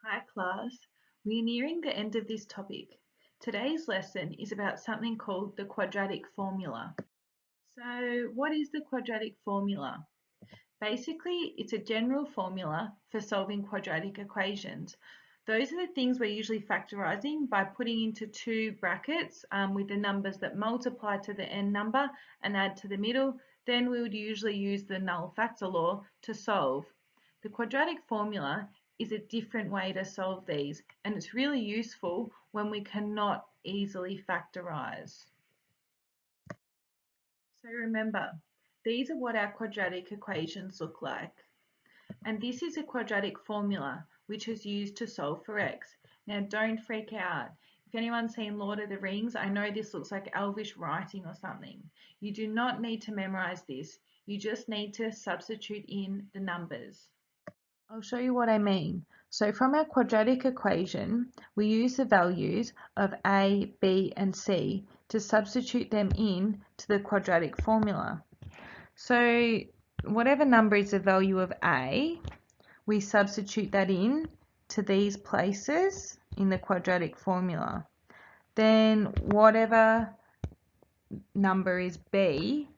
Hi class, we're nearing the end of this topic. Today's lesson is about something called the quadratic formula. So what is the quadratic formula? Basically, it's a general formula for solving quadratic equations. Those are the things we're usually factorising by putting into two brackets with the numbers that multiply to the n number and add to the middle. Then we would usually use the null factor law to solve. The quadratic formula is a different way to solve these, and it's really useful when we cannot easily factorise. So remember, these are what our quadratic equations look like. And this is a quadratic formula which is used to solve for x. Now don't freak out. If anyone's seen Lord of the Rings, I know this looks like elvish writing or something. You do not need to memorize this. You just need to substitute in the numbers. I'll show you what I mean. So from our quadratic equation, we use the values of a, b, and c to substitute them in to the quadratic formula. So whatever number is the value of a, we substitute that in to these places in the quadratic formula. Then whatever number is b,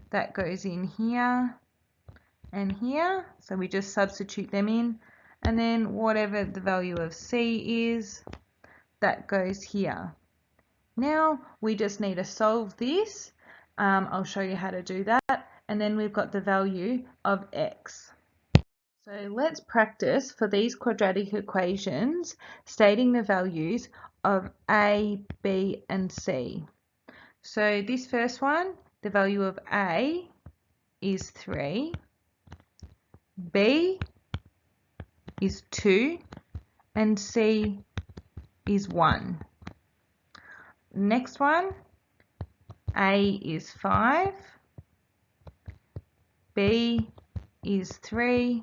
that goes in here and here, so we just substitute them in, and then whatever the value of c is, that goes here. Now we just need to solve this. I'll show you how to do that, and then we've got the value of x. So let's practice for these quadratic equations stating the values of a, b, and c. So this first one, the value of a is 3, b is 2, and c is 1. Next one, a is 5, b is 3,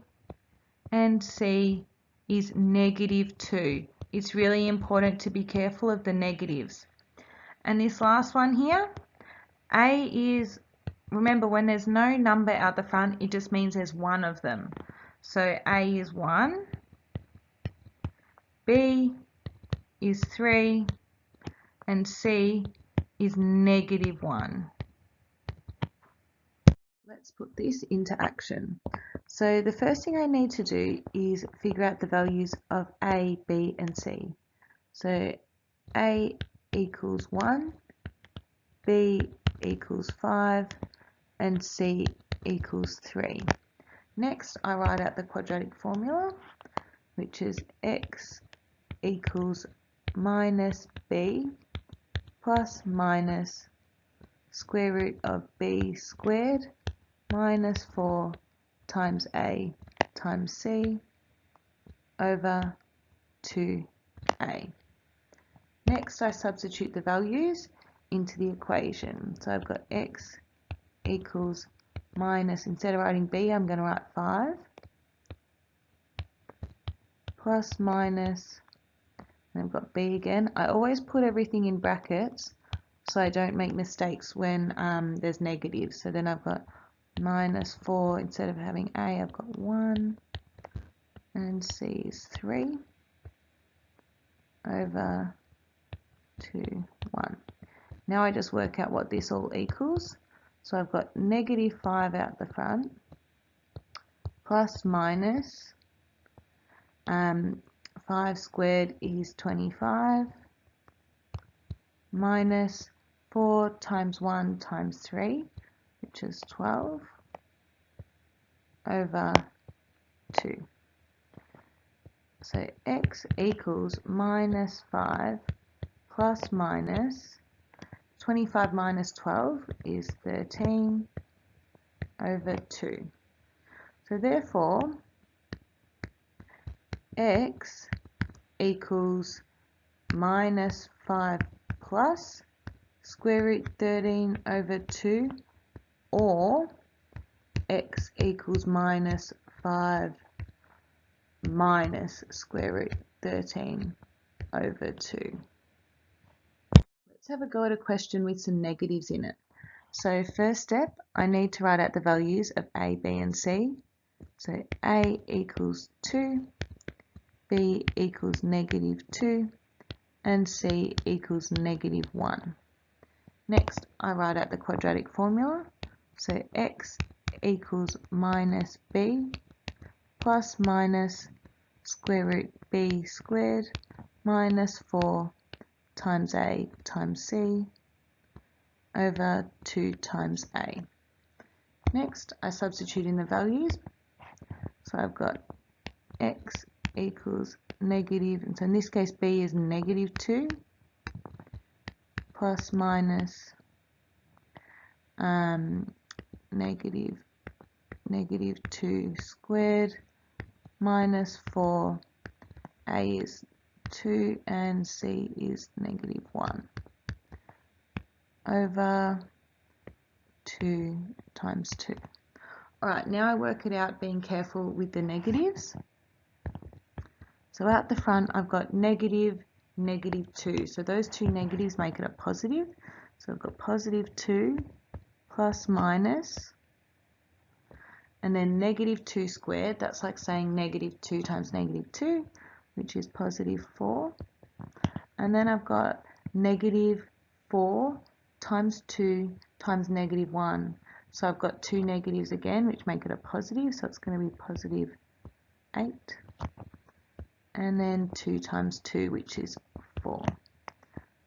and c is -2. It's really important to be careful of the negatives. And this last one here, a is, remember when there's no number out the front, it just means there's one of them. So a is 1, b is 3, and c is -1. Let's put this into action. So the first thing I need to do is figure out the values of a, b, and c. So a equals 1, b equals 5, and c equals 3. Next, I write out the quadratic formula, which is x equals minus b plus minus square root of b squared minus 4 times a times c over 2a. Next, I substitute the values into the equation. So I've got x equals minus, instead of writing b, I'm going to write 5, plus minus, and I've got b again. I always put everything in brackets so I don't make mistakes when there's negatives. So then I've got minus 4, instead of having a, I've got 1, and c is 3 over 2, 1. Now I just work out what this all equals. So I've got -5 out the front, plus minus 5 squared is 25, minus 4 times 1 times 3, which is 12, over 2. So x equals minus 5 plus minus 25 minus 12 is 13 over 2. So therefore, x equals minus 5 plus square root 13 over 2, or x equals minus 5 minus square root 13 over 2. Let's have a go at a question with some negatives in it. So first step, I need to write out the values of a, b, and c. So a equals 2, B equals -2, and C equals -1. Next, I write out the quadratic formula. So x equals minus b plus minus square root b squared minus 4 times a times c over 2 times a. Next, I substitute in the values. So I've got x equals negative, and so in this case b is -2 plus minus -2 squared minus 4, a is 2 and c is -1 over 2 times 2. Alright, now I work it out being careful with the negatives. So out the front I've got -2, so those two negatives make it a positive. So I've got +2 plus minus, and then -2 squared, that's like saying -2 times -2, which is +4. And then I've got -4 times 2 times -1. So I've got two negatives again, which make it a positive, so it's going to be +8. And then 2 times 2, which is 4.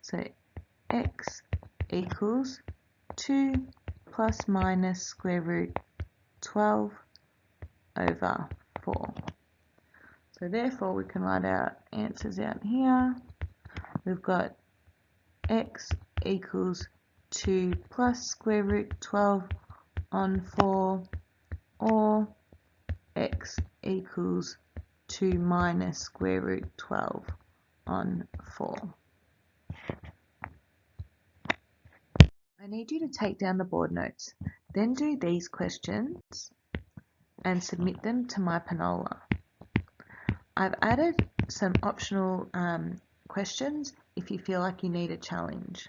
So x equals 2 plus minus square root 12 over 4. So therefore we can write our answers out here. We've got x equals 2 plus square root 12 on 4, or x equals 2 minus square root 12 on 4. I need you to take down the board notes, then do these questions and submit them to my Panola. I've added some optional questions if you feel like you need a challenge.